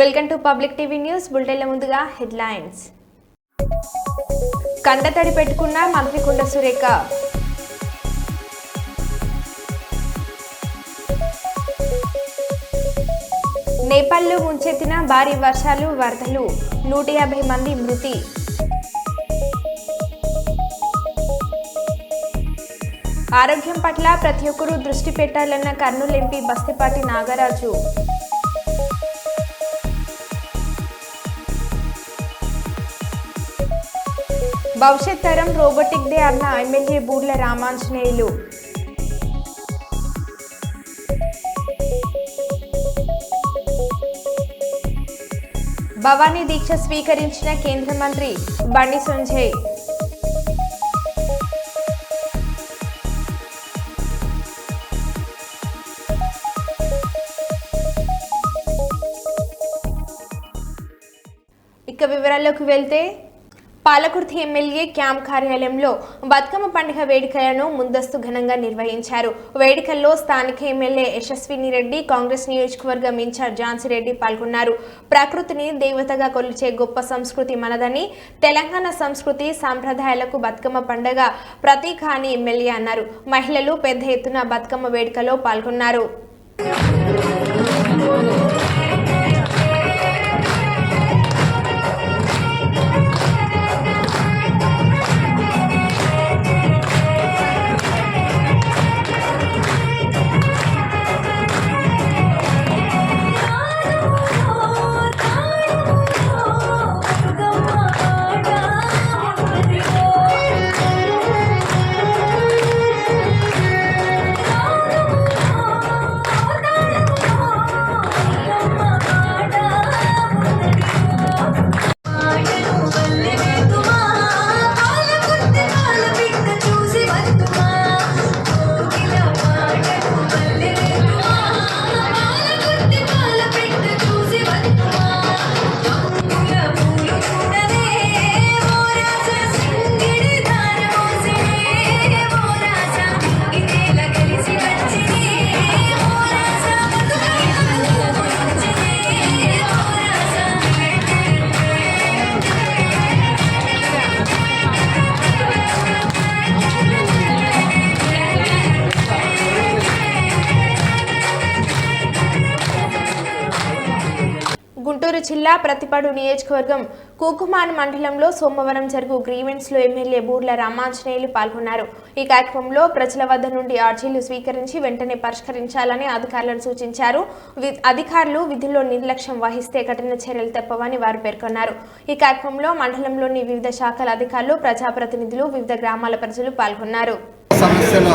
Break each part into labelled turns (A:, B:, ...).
A: Welcome to public TV news బులెటిన్ల ముందుగా headlines. కండతడి పెట్టుకున్న మంత్రి కొండ సురేఖ. నేపాల్లో ముంచెత్తిన భారీ వర్షాలు వరదలు 150 మంది మృతి. ఆరోగ్యం పట్ల ప్రతి ఒక్కరూ దృష్టి పెట్టాలన్న కర్నూలు ఎంపీ బస్తిపాటి నాగరాజు. భవిష్యత్ తరం రోబోటిక్ డే అన్న ఎమ్మెల్యే బూర్ల రామాంజనేయులు. భవానీ దీక్ష స్వీకరించిన కేంద్ర మంత్రి బండి సంజయ్. ఇక వివరాల్లోకి వెళ్తే పాలకుర్తి ఎమ్మెల్యే క్యాంప్ కార్యాలయంలో బతుకమ్మ పండుగ వేడుకలను ముందస్తు ఘనంగా నిర్వహించారు. వేడుకల్లో స్థానిక ఎమ్మెల్యే యశస్విని రెడ్డి, కాంగ్రెస్ నియోజకవర్గం ఇన్ఛార్జ్ ఝాన్సీరెడ్డి పాల్గొన్నారు. ప్రకృతిని దేవతగా కొలిచే గొప్ప సంస్కృతి మనదని, తెలంగాణ సంస్కృతి సంప్రదాయాలకు బతుకమ్మ పండుగ ప్రతీక అని ఎమ్మెల్యే అన్నారు. మహిళలు పెద్ద ఎత్తున బతుకమ్మ వేడుకలో పాల్గొన్నారు. గుంటూరు జిల్లా ప్రతిపాడు నియోజకవర్గం కూకుమాన్ మండలంలో సోమవారం జరుగు గ్రీవెన్స్ లో ఎమ్మెల్యే బూర్ల రామాంజనేయులు పాల్గొన్నారు. ఈ కార్యక్రమంలో ప్రజల వద్ద నుండి అర్జీలు స్వీకరించి వెంటనే పరిష్కరించాలని అధికారులను సూచించారు. అధికారులు విధుల్లో నిర్లక్ష్యం వహిస్తే కఠిన చర్యలు తప్పవని వారు పేర్కొన్నారు. ఈ కార్యక్రమంలో మండలంలోని వివిధ శాఖల అధికారులు, ప్రజాప్రతినిధులు, వివిధ గ్రామాల ప్రజలు పాల్గొన్నారు.
B: సమస్యల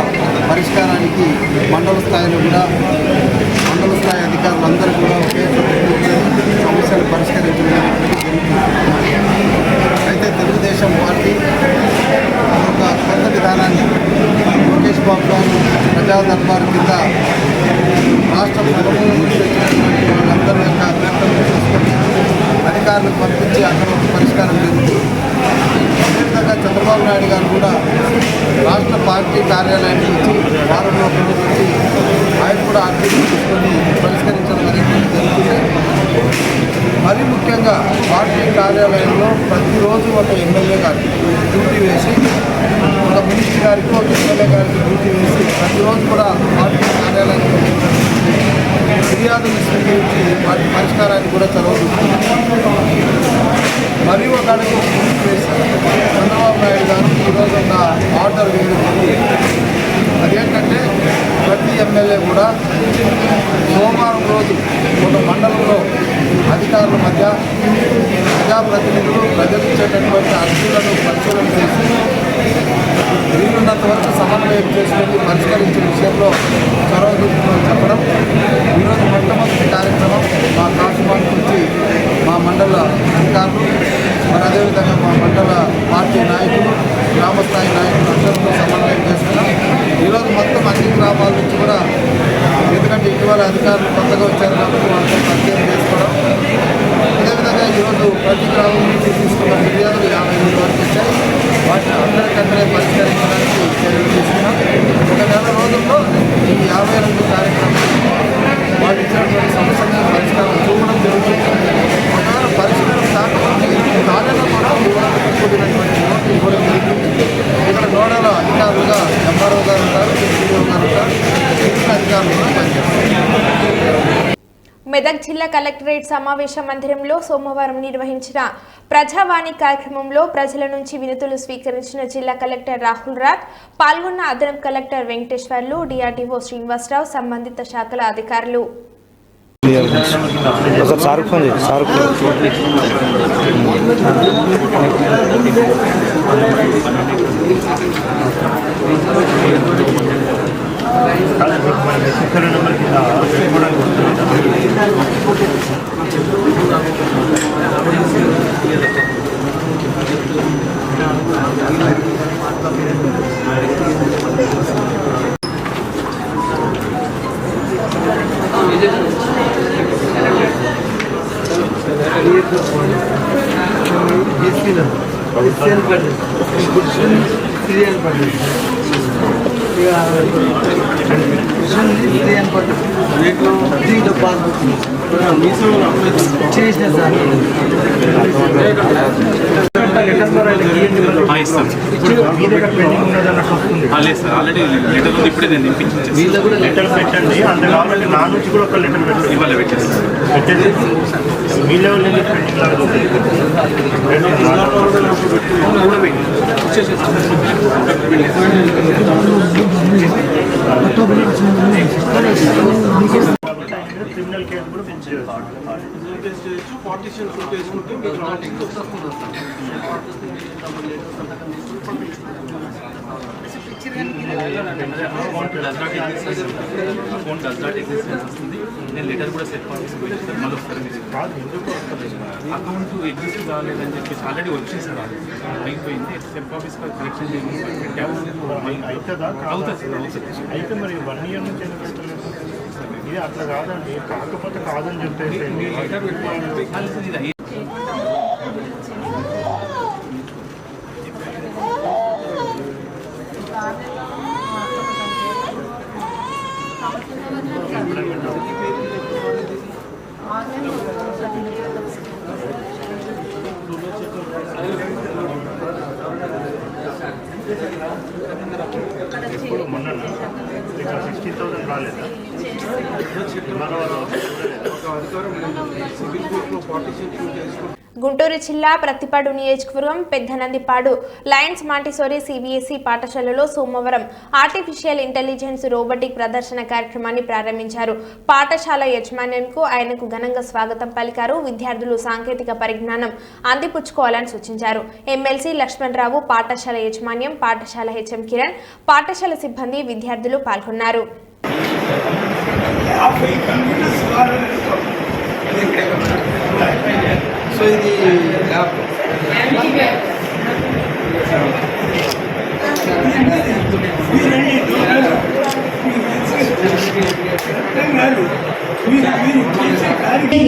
B: పరిష్కారానికి మండల స్థాయిలో కూడా మండల స్థాయి అధికారులందరూ కూడా ఒకే సమస్యలు పరిష్కరించడం. అయితే తెలుగుదేశం పార్టీ ఒక కొత్త విధానాన్ని లోకేష్ బాబు గారు ప్రజా దర్బార్ కింద రాష్ట్ర ప్రభుత్వం తెచ్చినటువంటి వాళ్ళందరూ యొక్క అభ్యర్థులను తీసుకొని అధికారులకు పంపించి అక్కడ ఒక పరిష్కారం జరుగుతుంది. అదేవిధంగా చంద్రబాబు నాయుడు గారు కూడా రాష్ట్ర పార్టీ కార్యాలయానికి వచ్చి వారంలో వచ్చి ఆయన కూడా ఆర్టీసీ తీసుకొని పరిష్కరించడం అనేది జరుగుతుంది. మరీ ముఖ్యంగా పార్టీ కార్యాలయంలో ప్రతిరోజు ఒక ఎమ్మెల్యే గారికి డ్యూటీ వేసి, ఒక మినిస్టర్ గారికి, ఒక ఎమ్మెల్యే గారికి డ్యూటీ వేసి ప్రతిరోజు కూడా పార్టీ కార్యాలయంలో ఫిర్యాదులు స్వీకరించి వాటి పరిష్కారాన్ని కూడా చదవబడుతుంది. మరి ఒక అడుగు వేసి చంద్రబాబు నాయుడు గారు ఈరోజు ఒక ఆర్డర్ వేయడం. అదేంటంటే ప్రతి ఎమ్మెల్యే కూడా సోమవారం రోజు ఒక మండలంలో అధికారుల మధ్య ప్రజాప్రతినిధులు ప్రజలు ఇచ్చేటటువంటి అర్జీలను పరిశీలన చేసి వీలున్నంత వరకు సమన్వయం చేసుకొని పరిష్కరించే విషయంలో చొరవ చెప్పడం. ఈరోజు మొట్టమొదటి కార్యక్రమం మా కాశీమాన్ నుంచి మా మండల అధికారులు, మరి అదేవిధంగా మా మండల పార్టీ నాయకులు, గ్రామస్థాయి నాయకులు అందరితో సమన్వయం చేస్తున్నాం. ఈరోజు మొత్తం అన్ని గ్రామాల నుంచి కూడా, ఎందుకంటే ఇటీవల అధికారులు కొత్తగా వచ్చారు కాబట్టి వాళ్ళతో పరిచయం చేసుకోవడం. అదేవిధంగా ఈరోజు ప్రతి గ్రామం నుంచి తీసుకున్న ఫిర్యాదులు 50 వరకు వచ్చాయి. వాటిని అందరికంటే పరిష్కరించడానికి చర్యలు తీసుకున్నాం. ఒక నెల రోజుల్లో ఈ గారు ఉంటారు, డిప్యూటీ గారు ఉంటారు, మిగిలిన అధికారులు కూడా పనిచేస్తారు.
A: మెదక్ జిల్లా కలెక్టరేట్ సమావేశ మందిరంలో సోమవారం నిర్వహించిన ప్రజావాణి కార్యక్రమంలో ప్రజల నుంచి వినతులు స్వీకరించిన జిల్లా కలెక్టర్ రాహుల్ రాథ్, పాల్గొన్న అదనపు కలెక్టర్ వెంకటేశ్వర్లు, డిఆర్డీఓ శ్రీనివాసరావు, సంబంధిత శాఖల అధికారులు.
C: లేదు సార్, ఆల్రెడీ లెటర్ ఉంది, ఇప్పుడే నేను తెప్పించాను. లెటర్ పెట్టండి, అంతే కాబట్టి నా నుంచి కూడా ఒక లెటర్ పెట్టండి, ఇవాళ పెట్టేస్తాను. మీ లెవెల్ క్రిమినల్ కేసు కూడా పెంచు పార్టీషన్ నేను లెటర్ కూడా సెట్ పంపిస్తాను. మళ్ళీ అకౌంట్ ఎగ్జిస్ట్ కాలేదని చెప్పేసి ఆల్రెడీ వచ్చేసారు, అయిపోయింది. సెట్ ఆఫీస్ కలెక్షన్ అవుతుంది. అయితే మరి 1 year నుంచి ఇది అట్లా కాదండి, కాకపోతే కాదని చెప్పేసి మొన్న 16,000 రాలేదా?
A: గుంటూరు జిల్లా ప్రతిపాడు నియోజకవర్గం పెద్దనందిపాడు లయన్స్ మాంటిసోరీ సిబిఎస్ఈ పాఠశాలలో సోమవారం ఆర్టిఫిషియల్ ఇంటెలిజెన్స్ రోబోటిక్ ప్రదర్శన కార్యక్రమాన్ని ప్రారంభించారు. పాఠశాల యజమాన్యంకు ఆయనకు ఘనంగా స్వాగతం పలికారు. విద్యార్థులు సాంకేతిక పరిజ్ఞానం అందిపుచ్చుకోవాలని సూచించారు. ఎమ్మెల్సీ లక్ష్మణ్ రావు, పాఠశాల యజమాన్యం, పాఠశాల హెచ్ఎం కిరణ్, పాఠశాల సిబ్బంది, విద్యార్థులు పాల్గొన్నారు.
B: సో ఇది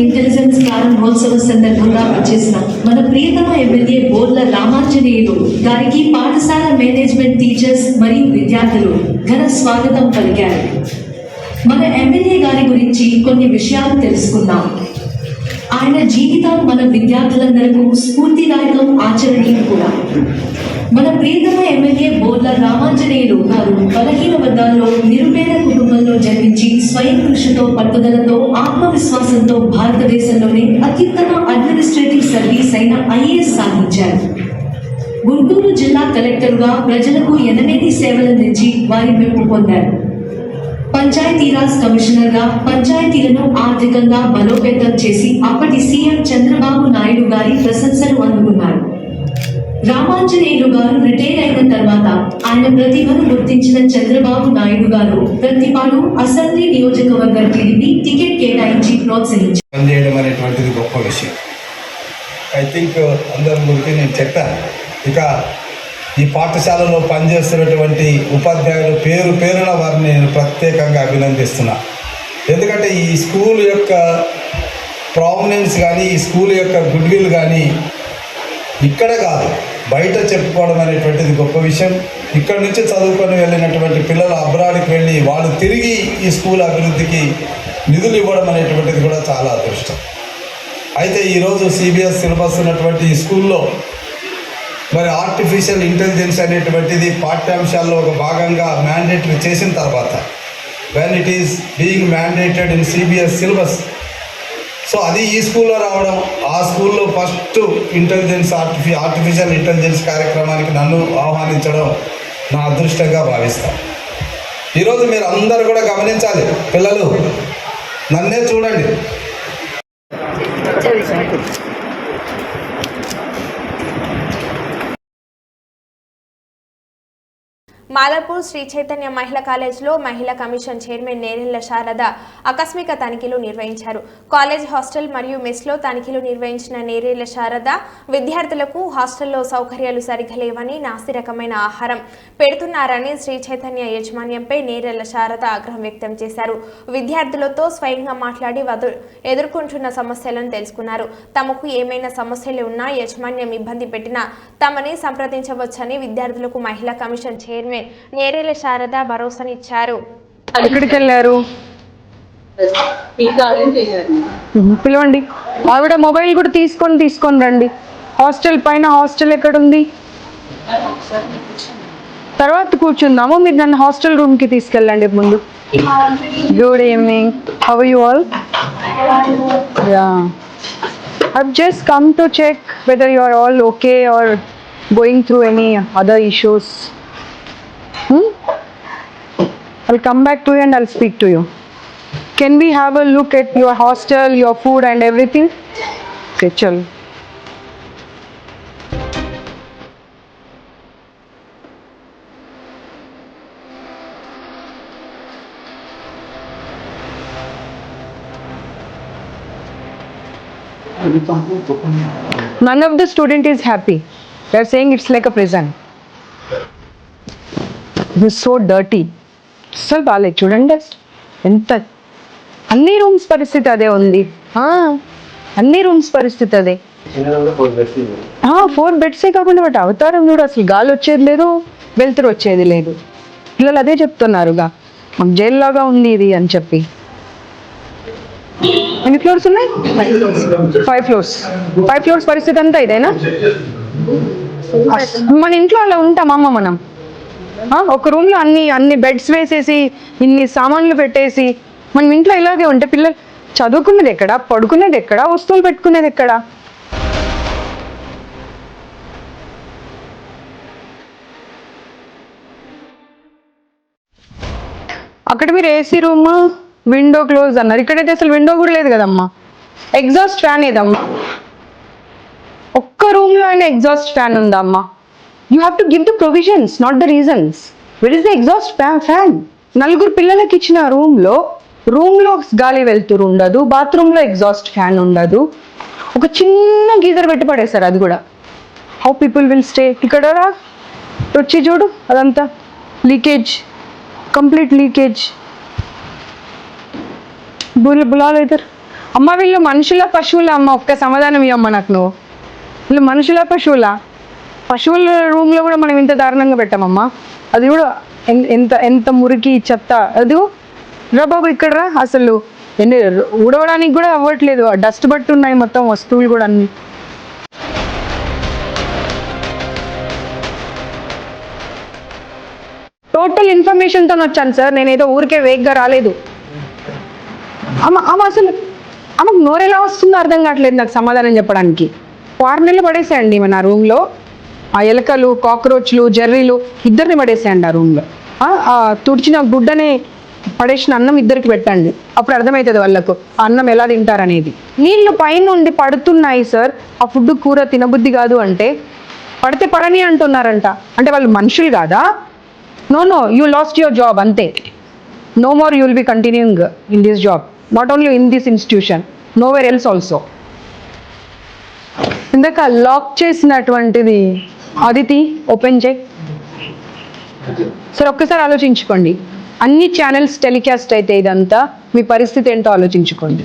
D: ఇంటెలిజెన్స్ ప్రారంభోత్సవ సందర్భంగా వచ్చేసిన మన ప్రియతమ ఎమ్మెల్యే బోర్ల రామాంజనేయులు గారికి పాఠశాల మేనేజ్మెంట్ టీచర్స్ మరియు విద్యార్థులు ఘన స్వాగతం పలికారు. మన ఎమ్మెల్యే గారి గురించి కొన్ని విషయాలు తెలుసుకుందాం. ఆయన జీవితం మన విద్యార్థులందరికీ స్ఫూర్తిదాయకం, ఆచరణీయం కూడా. మన ప్రియతమ ఎమ్మెల్యే బోర్ల రామాంజనేయులు గారు బలహీన వర్గాల్లో నిరుపేద కుటుంబంలో జన్మించి స్వయం కృషితో, పట్టుదలతో, ఆత్మవిశ్వాసంతో భారతదేశంలోనే అత్యుత్తమ అడ్మినిస్ట్రేటివ్ సర్వీస్ అయిన ఐఏఎస్ సాధించారు. గుంటూరు జిల్లా కలెక్టర్గా ప్రజలకు ఎనలేని సేవలందించి వారి మెప్పు పొందారు. పంచాయతీరాజ్ కమిషనర్గా పంచాయతీలను ఆర్థికంగా బలోపేతం చేసి అప్పటి సీఎం చంద్రబాబు నాయుడు గారి ప్రశంసలు అందుకున్నారు. రామాంజనేయులు గారు రిటైర్ అయిన తర్వాత ఆయన ప్రతిభను గుర్తించిన చంద్రబాబు నాయుడు గారు ప్రతిపాడు అసెంబ్లీ నియోజకవర్గ టీడీపీ టికెట్ కేటాయించి ప్రోత్సహించారు.
E: పనిచేయడం అనేటువంటిది గొప్ప విషయం. ఐ థింక్ అందరి గురించి నేను చెప్పాను. ఇక ఈ పాఠశాలలో పనిచేస్తున్నటువంటి ఉపాధ్యాయులు పేరు పేరున వారిని నేను ప్రత్యేకంగా అభినందిస్తున్నా. ఎందుకంటే ఈ స్కూల్ యొక్క ప్రామినెన్స్ కానీ, ఈ స్కూల్ యొక్క గుడ్ విల్ కానీ ఇక్కడ కాదు బయట చెప్పుకోవడం అనేటువంటిది గొప్ప విషయం. ఇక్కడ నుంచి చదువుకొని వెళ్ళినటువంటి పిల్లలు అబ్రాడ్కి వెళ్ళి వాళ్ళు తిరిగి ఈ స్కూల్ అభివృద్ధికి నిధులు ఇవ్వడం అనేటువంటిది కూడా చాలా అదృష్టం. అయితే ఈరోజు సిబిఎస్ సిలబస్ ఉన్నటువంటి ఈ స్కూల్లో మరి ఆర్టిఫిషియల్ ఇంటెలిజెన్స్ అనేటువంటిది పాఠ్యాంశాల్లో ఒక భాగంగా మ్యాండేటరీ చేసిన తర్వాత when it is being mandated in CBSE syllabus, so అది ఈ స్కూల్లో రావడం, ఆ స్కూల్లో ఫస్ట్ ఆర్టిఫిషియల్ ఇంటెలిజెన్స్ కార్యక్రమానికి నన్ను ఆహ్వానించడం నా అదృష్టంగా భావిస్తాను. ఈరోజు మీరు అందరూ కూడా గమనించాలి, పిల్లలు నన్నే చూడండి.
A: మాదాపూర్ శ్రీ చైతన్య మహిళా కాలేజ్లో మహిళా కమిషన్ చైర్మన్ నేరెళ్ల శారద ఆకస్మిక తనిఖీలు నిర్వహించారు. కాలేజ్ హాస్టల్ మరియు మెస్లో తనిఖీలు నిర్వహించిన నేరెళ్ల శారద విద్యార్థులకు హాస్టల్లో సౌకర్యాలు సరిగా లేవని, నాసి రకమైన ఆహారం పెడుతున్నారని శ్రీ చైతన్య యాజమాన్యంపై నేరెళ్ల శారద ఆగ్రహం వ్యక్తం చేశారు. విద్యార్థులతో స్వయంగా మాట్లాడి ఎదుర్కొంటున్న సమస్యలను తెలుసుకున్నారు. తమకు ఏమైనా సమస్యలు ఉన్నా యాజమాన్యం ఇబ్బంది పెట్టినా తమని సంప్రదించవచ్చని విద్యార్థులకు మహిళా కమిషన్ చైర్మన్ నేరేల శారద భరోసానిచ్చారు.
F: ఎక్కడికి వెళ్ళారు? పిలవండి. ఆవిడ మొబైల్ కూడా తీసుకొని రండి. హాస్టల్ పైన హాస్టల్ ఎక్కడుంది? తర్వాత కూర్చుందాము. మీరు నన్ను హాస్టల్ రూమ్ కి తీసుకెళ్ళండి ముందు. Good evening, how are you all? I've just come to check whether you are all okay or going through any other issues. I'll come back to you and I'll speak to you. Can we have a look at your hostel, your food and everything? Okay, chalo. None of the student is happy. They are saying it's like a prison. It is so dirty. అసలు బాగాలేదు చూడండి. ఎంత అన్ని rooms పరిస్థితి అదే ఉంది. అన్ని rooms పరిస్థితి అదే. 4 బెడ్సే కాకుండా వాటి అవతారం కూడా అసలు గాలి వచ్చేది లేదు, వెలుతురు వచ్చేది లేదు. పిల్లలు అదే చెప్తున్నారుగా, మాకు జైలు లాగా ఉంది ఇది అని చెప్పి. ఎన్ని ఫ్లోర్స్ ఉన్నాయి? 5 ఫ్లోర్స్. 5 ఫ్లోర్స్ పరిస్థితి అంతా ఇదేనా? మన ఇంట్లో అలా ఉంటామమ్మ మనం. ఒక రూమ్ లో అన్ని బెడ్స్ వేసేసి ఇన్ని సామాన్లు పెట్టేసి మనం ఇంట్లో ఇలాగే ఉంటే పిల్లలు చదువుకునేది ఎక్కడ, పడుకునేది ఎక్కడ, వస్తువులు పెట్టుకునేది ఎక్కడ? అక్కడ మీరు ఏసీ రూమ్, విండో క్లోజ్ అన్నారు. ఇక్కడైతే అసలు విండో కూడా లేదు కదమ్మా. ఎగ్జాస్ట్ ఫ్యాన్ ఏదమ్మా? ఒక్క రూమ్ లో అయినా ఎగ్జాస్ట్ ఫ్యాన్ ఉందా అమ్మా? You have to give the provisions, not the reasons. Where is the exhaust fan? నలుగురు పిల్లలకి ఇచ్చిన రూమ్ లో గాలి వెళ్తురు ఉండదు, బాత్రూమ్ లో ఎగ్జాస్ట్ ఫ్యాన్ ఉండదు, ఒక చిన్న గీజర్ పెట్టి పడేస్తారు. అది కూడా హౌ పీపుల్ విల్ స్టే? ఇక్కడ వచ్చి చూడు, అదంతా లీకేజ్, కంప్లీట్ లీకేజ్. బులాలు ఇద్దరు. అమ్మ వీళ్ళు మనుషుల పశువుల అమ్మ? ఒక్క సమాధానం ఇవ్వమ్మ నాకు నువ్వు. వీళ్ళు మనుషుల పశువుల? పశువుల రూమ్లో కూడా మనం ఇంత దారుణంగా పెట్టామమ్మా. అది కూడా ఎంత మురికి చెత్త. అది రా బాబు ఇక్కడ రా. అసలు ఊడవడానికి కూడా అవ్వట్లేదు, డస్ట్ బట్టి ఉన్నాయి మొత్తం వస్తువులు కూడా అన్ని. టోటల్ ఇన్ఫర్మేషన్తో వచ్చాను సార్, నేనేదో ఊరికే వేగ్గా రాలేదు. అమ్మ అసలు ఆమెకు నోరెలా వస్తుందో అర్థం కావట్లేదు నాకు సమాధానం చెప్పడానికి. 6 నెలలు పడేసేయండి మన రూమ్లో. ఆ ఎలకలు, కాక్రోచ్లు, జర్రీలు ఇద్దరిని పడేసేయండి ఆ రూమ్లో. తుడిచిన గుడ్డనే పడేసిన అన్నం ఇద్దరికి పెట్టండి, అప్పుడు అర్థమవుతుంది వాళ్ళకు ఆ అన్నం ఎలా తింటారనేది. నీళ్ళు పైనుండి పడుతున్నాయి సార్, ఆ ఫుడ్ కూర తినబుద్ధి కాదు అంటే పడితే పడని అంటున్నారంట. అంటే వాళ్ళు మనుషులు కాదా? No, you lost your job అంతే. No more you will be continuing in this job, not only in this institution, nowhere else also. ఇందాక లాక్ చేసినటువంటిది అదితి ఓపెన్ చేయి సార్. ఒక్కసారి ఆలోచించుకోండి, అన్ని ఛానల్స్ టెలికాస్ట్ అయితే ఇదంతా మీ పరిస్థితి ఏంటో ఆలోచించుకోండి.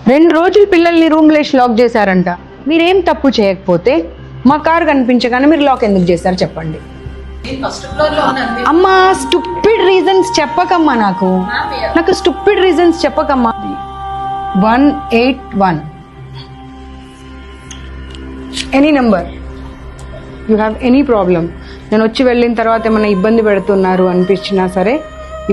F: 2 రోజులు పిల్లల్ని రూమ్లో వేసి లాక్ చేశారంట. మీరేం తప్పు చేయకపోతే మా కారు కనిపించగానే మీరు లాక్ ఎందుకు చేశారు చెప్పండి. అమ్మా స్టూపిడ్ రీజన్స్ చెప్పకమ్మా, నాకు స్టూపిడ్ రీజన్స్ చెప్పకమ్మా. 181 any number you have any problem, నేను వచ్చి వెళ్ళిన తర్వాత ఏమైనా ఇబ్బంది పెడుతున్నారు అనిపించినా సరే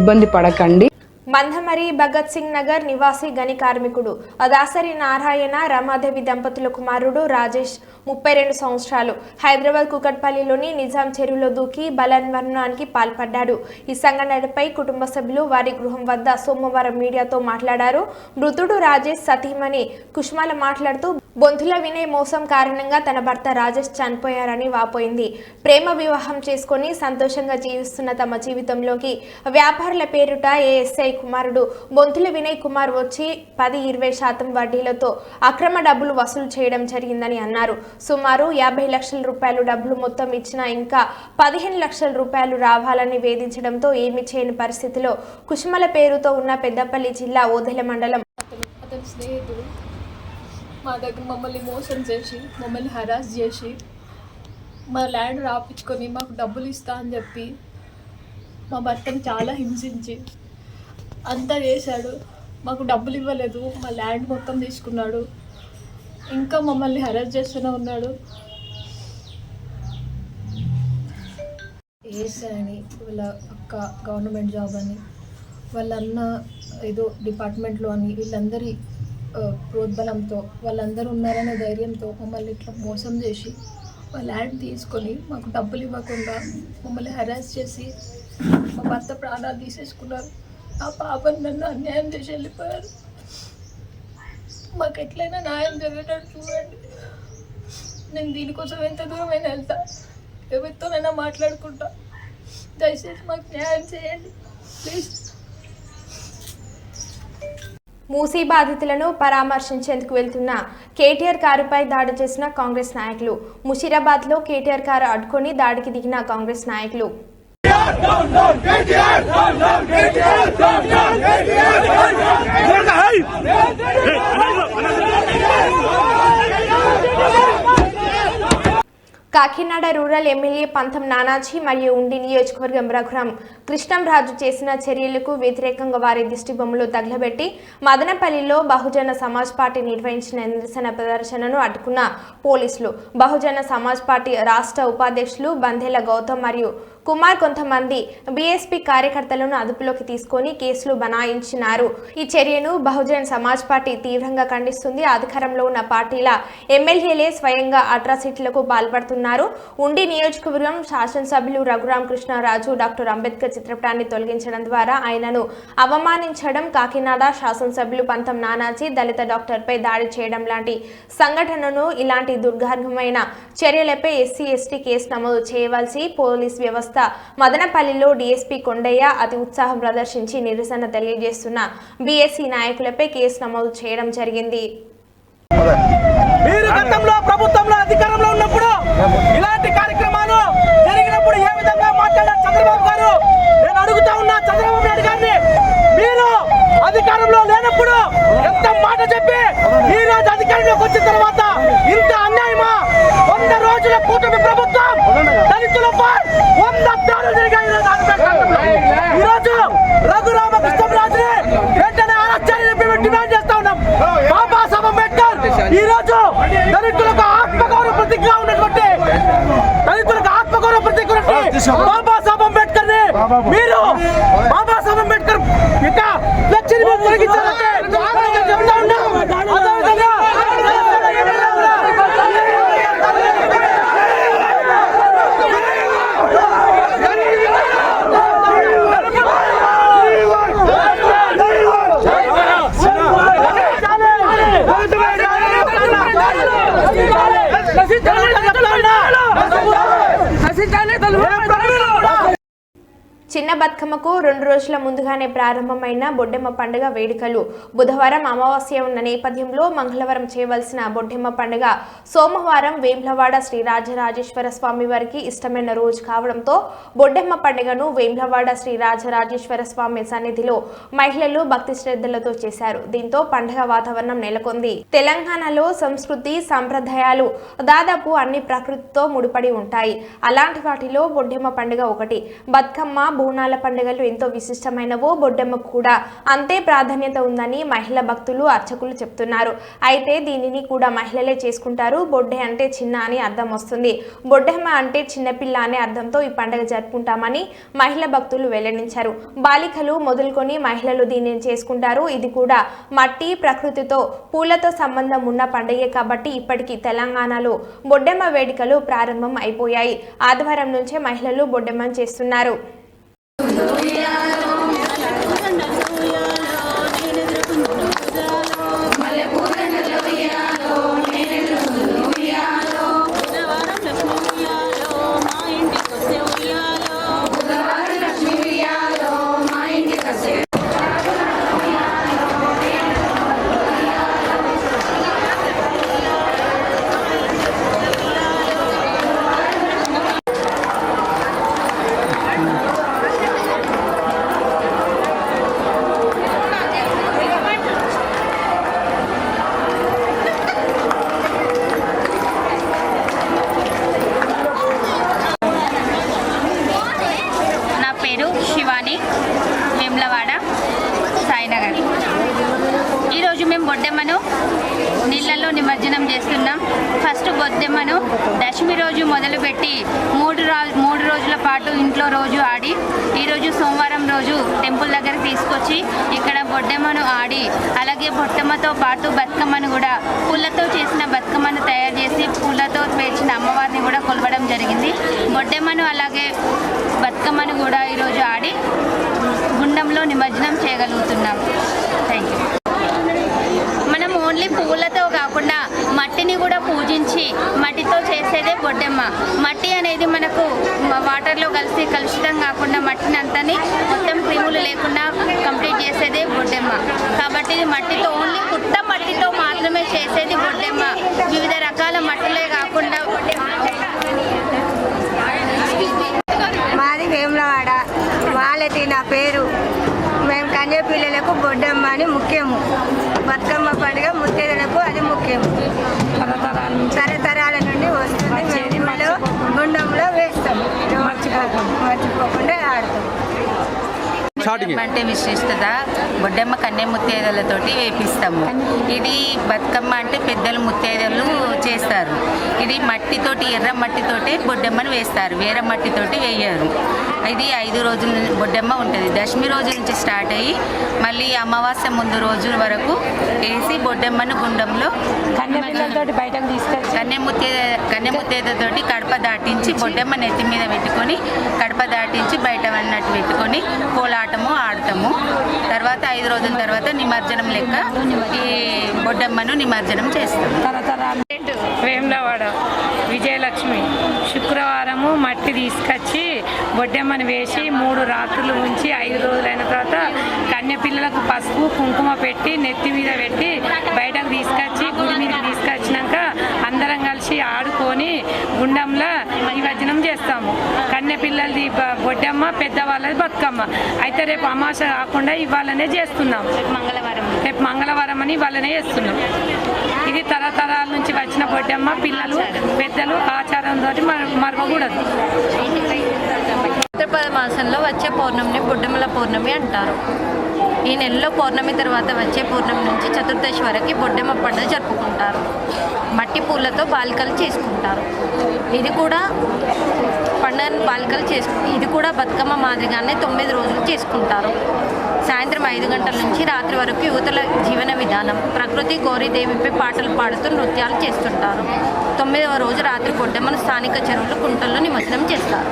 F: ఇబ్బంది పడకండి.
A: మందమరి భగత్ సింగ్ నగర్ నివాసి గని కార్మికుడు దాసరి నారాయణ రమాదేవి దంపతుల కుమారుడు రాజేష్ 32 సంవత్సరాలు హైదరాబాద్ కుకట్పల్లిలోని నిజాం చెరువులో దూకి బలవన్మరణానికి పాల్పడ్డాడు. ఈ సంఘటనపై కుటుంబ సభ్యులు వారి గృహం వద్ద సోమవారం మీడియాతో మాట్లాడారు. మృతుడు రాజేష్ సతీమణి కుష్మాల మాట్లాడుతూ బొంతుల వినయ్ మోసం కారణంగా తన భర్త రాజేష్ చనిపోయారని వాపోయింది. ప్రేమ వివాహం చేసుకుని సంతోషంగా జీవిస్తున్న తమ జీవితంలోకి వ్యాపారుల పేరుట ఏఎస్ఐ కుమారుడు బొంతుల వినయ్ కుమార్ వచ్చి 10-20% వడ్డీలతో అక్రమ డబ్బులు వసూలు చేయడం జరిగిందని అన్నారు. సుమారు 50 లక్షల రూపాయలు డబ్బులు మొత్తం ఇచ్చినా ఇంకా 15 లక్షల రూపాయలు రావాలని వేధించడంతో ఏమీ చేయని పరిస్థితిలో కుష్మల పేరుతో ఉన్న పెద్దపల్లి జిల్లా ఓదెల మండలం
G: అతని స్నేహితుడు మా దగ్గర మమ్మల్ని మోసం చేసి మమ్మల్ని హరాస్ చేసి మా ల్యాండ్ రాపించుకొని మాకు డబ్బులు ఇస్తా అని చెప్పి మా భర్తను చాలా హింసించి అంతా చేశాడు. మాకు డబ్బులు ఇవ్వలేదు, మా ల్యాండ్ మొత్తం తీసుకున్నాడు, ఇంకా మమ్మల్ని హరాస్ చేస్తూనే ఉన్నాడు. ఏఎస్ఐ అని వాళ్ళ అక్క గవర్నమెంట్ జాబ్ అని వాళ్ళ అన్న ఏదో డిపార్ట్మెంట్లో అని వీళ్ళందరి ప్రోద్బలంతో వాళ్ళందరూ ఉన్నారనే ధైర్యంతో మమ్మల్ని ఇట్లా మోసం చేసి మా ల్యాండ్ తీసుకొని మాకు డబ్బులు ఇవ్వకుండా మమ్మల్ని హరాస్ చేసి మా భర్త ప్రాణాలు తీసేసుకున్నారు. ఆ పాపని నన్ను అన్యాయం చేసి వెళ్ళిపోయారు. మాకు ఎట్లయినా న్యాయం జరిగేటట్టు చూడండి. నేను దీనికోసం ఎంత దూరమైనా వెళ్తా, ఎవరితోనైనా మాట్లాడుకుంటా. దయచేసి మాకు న్యాయం చేయండి ప్లీజ్.
A: మూసీ బాధితులను పరామర్శించేందుకు వెళ్తున్న కేటీఆర్ కారుపై దాడి చేసిన కాంగ్రెస్ నాయకులు. ముషీరాబాద్లో కేటీఆర్ కారు అడ్డుకొని దాడికి దిగిన కాంగ్రెస్ నాయకులు కాకినాడ రూరల్ ఎమ్మెల్యే పంతం నానాజీ మరియు ఉండి నియోజకవర్గం రఘురాం కృష్ణంరాజు చేసిన చర్యలకు వ్యతిరేకంగా వారి దిష్టిబొమ్మలు తగలబెట్టి మదనపల్లిలో బహుజన సమాజ్ పార్టీ నిర్వహించిన నిరసన ప్రదర్శనను అడ్డుకున్న పోలీసులు. బహుజన సమాజ్ పార్టీ రాష్ట్ర ఉపాధ్యక్షులు బందెల గౌతమ్ మరియు కుమార్ కొంతమంది బీఎస్పీ కార్యకర్తలను అదుపులోకి తీసుకొని కేసులు బనాయించినారు. ఈ చర్యను బహుజన్ సమాజ్ పార్టీ తీవ్రంగా ఖండిస్తుంది. అధికారంలో ఉన్న పార్టీల ఎమ్మెల్యేలే స్వయంగా అట్రాసిటీలకు పాల్పడుతున్నారు. ఉండి నియోజకవర్గం శాసనసభ్యులు రఘురాం కృష్ణరాజు డాక్టర్ అంబేద్కర్ చిత్రపటాన్ని తొలగించడం ద్వారా ఆయనను అవమానించడం, కాకినాడ శాసనసభ్యులు పంతం నానాజీ దళిత డాక్టర్పై దాడి చేయడం లాంటి సంఘటనను ఇలాంటి దుర్గార్హమైన చర్యలపై ఎస్సీ/ఎస్టీ కేసు నమోదు చేయవలసి పోలీస్ వ్యవస్థ మదనపల్లిలో డీఎస్పీ కొండయ్య అతి ఉత్సాహం ప్రదర్శించి నిరసన తెలియజేస్తున్న బీఎస్సీ నాయకులపై కేసు నమోదు చేయడం జరిగింది.
H: మీరు గతంలో ప్రభుత్వంలో అధికారంలో ఉన్నప్పుడు ఇలాంటి కార్యక్రమాలు జరిగినప్పుడు ఏ విధంగా మాట్లాడారు చంద్రబాబు గారు? నేను అడుగుతా ఉన్నా చంద్రబాబు నాయుడు గారిని, మీరు అధికారంలో లేనప్పుడు ఎంత మాట చెప్పి ఈ రోజు అధికారంలోకి వచ్చిన తర్వాత ఇంత అన్యాయమా? 100 రోజుల కూటమి ప్రభుత్వం దళితులపై 100 దాడులు జరిగాయి. ఈరోజు రఘురామకృష్ణరాజుని వెంటనే అరెస్ట్ చేయాలని డిమాండ్ చేస్తా ఉన్నాం. బాబాసాహెబ్ అంబేద్కర్ ఈ రోజు దళితులకు ఆత్మగౌరవ ప్రతిజ్ఞ ఉన్నటువంటి బాబాసాహెబ్ అంబేద్కర్ ని మీరు బాబాసాహెబ్ అంబేద్కర్ ఇక ఫ్లెక్సీని తొలగించాలంటే చెప్తా ఉన్నాం. అదేవిధంగా
A: చిన్న బతుకమ్మకు 2 రోజుల ముందుగానే ప్రారంభమైన బొడ్డెమ్మ పండుగ వేడుకలు బుధవారం అమావాస్య ఉన్న నేపథ్యంలో మంగళవారం చేయవలసిన బొడ్డెమ్మ పండుగ సోమవారం వేములవాడ శ్రీ రాజరాజేశ్వర స్వామి వారికి ఇష్టమైన రోజు కావడంతో బొడ్డెమ్మ పండుగను వేములవాడ శ్రీ రాజరాజేశ్వర స్వామి సన్నిధిలో మహిళలు భక్తి శ్రద్ధలతో చేశారు. దీంతో పండుగ వాతావరణం నెలకొంది. తెలంగాణలో సంస్కృతి సంప్రదాయాలు దాదాపు అన్ని ప్రకృతితో ముడిపడి ఉంటాయి. అలాంటి వాటిలో బొడ్డెమ్మ పండుగ ఒకటి. బతుకమ్మ బోనాల పండుగలు ఎంతో విశిష్టమైనవో బొడ్డెమ్మకు కూడా అంతే ప్రాధాన్యత ఉందని మహిళా భక్తులు అర్చకులు చెప్తున్నారు. అయితే దీనిని కూడా మహిళలే చేసుకుంటారు. బొడ్డె అంటే చిన్న అని అర్థం వస్తుంది. బొడ్డెమ్మ అంటే చిన్నపిల్ల అనే అర్థంతో ఈ పండుగ జరుపుకుంటామని మహిళా భక్తులు వెల్లడించారు. బాలికలు మొదలుకొని మహిళలు దీనిని చేసుకుంటారు. ఇది కూడా మట్టి ప్రకృతితో పూలతో సంబంధం ఉన్న పండుగే కాబట్టి ఇప్పటికీ తెలంగాణలో బొడ్డెమ్మ వేడుకలు ప్రారంభం అయిపోయాయి. ఆదివారం నుంచే మహిళలు బొడ్డెమ్మను చేస్తున్నారు.
I: వేములవాడ సాయినగర్. ఈరోజు మేము బొడ్డెమ్మను నీళ్ళల్లో నిమజ్జనం చేస్తున్నాం. ఫస్ట్ బొడ్డెమ్మను దశమి రోజు మొదలుపెట్టి మూడు రోజుల పాటు ఇంట్లో రోజు ఆడి ఈరోజు సోమవారం రోజు టెంపుల్ దగ్గర తీసుకొచ్చి ఇక్కడ బొడ్డెమ్మను ఆడి అలాగే బొడ్డెమ్మతో పాటు బతుకమ్మను కూడా పూలతో చేసిన బతుకమ్మను తయారు చేసి పూలతో పేర్చిన అమ్మవారిని కూడా కొలవడం జరిగింది. బొడ్డెమ్మను అలాగే బతుకమ్మను కూడా ఈరోజు ఆడి గుండంలో నిమజ్జనం చేయగలుగుతున్నాం. Thank you. మనం ఓన్లీ పువ్వులతో కాకుండా మట్టిని కూడా పూజించి మట్టితో చేసేదే బొడ్డెమ్మ. మట్టి అనేది మనకు వాటర్లో కలిసి కలుషితం కాకుండా మట్టిని అంతని మొత్తం క్రిములు లేకుండా కంప్లీట్ చేసేదే బొడ్డెమ్మ. కాబట్టి ఇది మట్టితో ఓన్లీ పుట్ట మట్టితో మాత్రమే చేసేది బొడ్డెమ్మ. వివిధ రకాల మట్టిలే కాకుండా
J: మాది వేములవాడ. మాలతి నా పేరు. మేము కన్య పిల్లలకు బొడ్డమ్మ అని ముఖ్యము. బతుకమ్మ పండుగ ముత్తైదులకు అది ముఖ్యము. తరతరాల నుండి వస్తుంది. మేము గుండంలో వేస్తాము. మర్చిపోకుండా ఆడతాం.
I: అంటే విశిష్టత బొడ్డెమ్మ కన్య ముత్తైదులతోటి వేపిస్తాము. ఇది బతుకమ్మ అంటే పెద్దలు ముత్తైదులు చేస్తారు. ఇది మట్టితోటి ఎర్ర మట్టితోటి బొడ్డెమ్మను వేస్తారు, వేరే మట్టితోటి వేయరు. ఇది 5 రోజుల బొడ్డెమ్మ ఉంటుంది. దశమి రోజు నుంచి స్టార్ట్ అయ్యి మళ్ళీ అమావాస్య ముందు రోజు వరకు వేసి బొడ్డెమ్మను గుండంలో బయటకు తీసుకొచ్చి కన్య ముత్తైదులతోటి కడప దాటించి బొడ్డెమ్మ నెత్తి మీద పెట్టుకొని కడప దాటించి బయట అన్నట్టు పెట్టుకొని కోలాటము ఆడతాము. తర్వాత 5 రోజుల తర్వాత నిమజ్జనం లెక్క ఈ బొడ్డెమ్మను నిమజ్జనం చేస్తాము.
K: వేములవాడ విజయలక్ష్మి. శుక్రవారము మట్టి తీసుకొచ్చి బొడ్డెమ్మను వేసి 3 రాత్రులు ఉంచి 5 రోజులైన తర్వాత కన్య పిల్లలకు పసుపు కుంకుమ పెట్టి నెత్తి మీద పెట్టి బయటకు తీసుకొచ్చి గుడి మీదకి తీసుకొచ్చినాక అందరం కలిసి ఆడుకొని గుండంలో నిమజ్జనం చేస్తాము. కన్య పిల్లలది బొడ్డమ్మ, పెద్దవాళ్ళది బతుకమ్మ. అయితే రేపు అమాస కాకుండా ఇవాళనే చేస్తున్నాం. రేపు మంగళవారం అని ఇవాళనే చేస్తున్నాం. ఇది తరతరాల నుంచి వచ్చిన బొడ్డమ్మ. పిల్లలు పెద్దలు ఆచారంతో మరవకూడదు.
L: భాద్రపద మాసంలో వచ్చే పౌర్ణమిని బొడ్డెమ్మల పౌర్ణమి అంటారు. ఈ నెలలో పౌర్ణమి తర్వాత వచ్చే పౌర్ణమి నుంచి చతుర్దశి వరకు బొడ్డెమ్మ పండుగ జరుపుకుంటారు. మట్టి పూలతో బాలికలు చేసుకుంటారు. ఇది కూడా పండుగను బాలికలు ఇది కూడా బతుకమ్మ మాదిరిగానే 9 రోజులు చేసుకుంటారు. సాయంత్రం 5 గంటల నుంచి రాత్రి వరకు యువతల జీవన విధానం ప్రకృతి గౌరీదేవిపై పాటలు పాడుతూ నృత్యాలు చేస్తుంటారు. 9వ రోజు రాత్రి బొడ్డెమ్మను స్థానిక చెరువులు కుంటల్లో నిమజ్జనం చేస్తారు.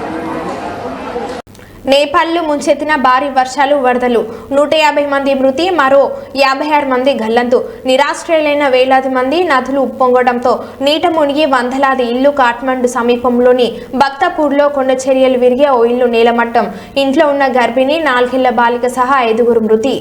A: నేపాల్లో ముంచెత్తిన భారీ వర్షాలు, వరదలు. 150 మంది మృతి, మరో 56 మంది గల్లంతు. నిరాశ్రయులైన వేలాది మంది. నదులు ఉప్పొంగడంతో నీట మునిగి వందలాది ఇల్లు. కాఠ్మండు సమీపంలోని భక్తపూర్లో కొండ చర్యలు విరిగి ఓ ఇల్లు నేలమట్టం. ఇంట్లో ఉన్న గర్భిణి, 4 ఏళ్ల బాలిక సహా 5 మృతి.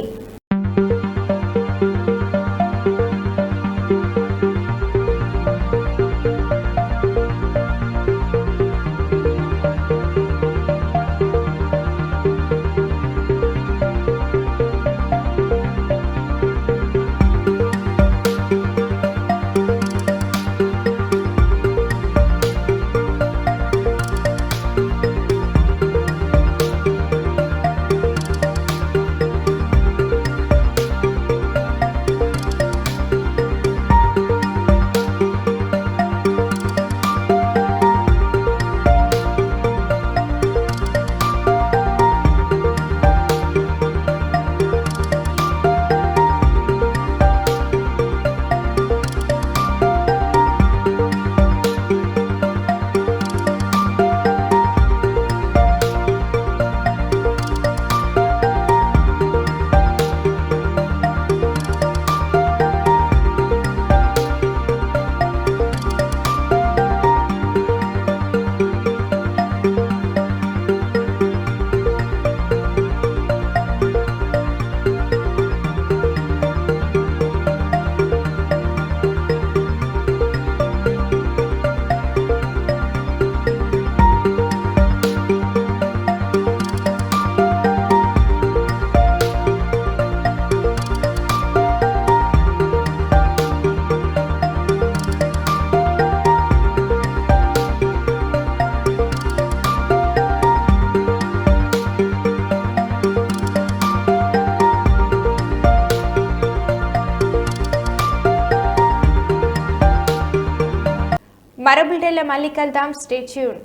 A: మరో బులెటిన్లో మళ్ళీ కలుద్దాం. Stay tune.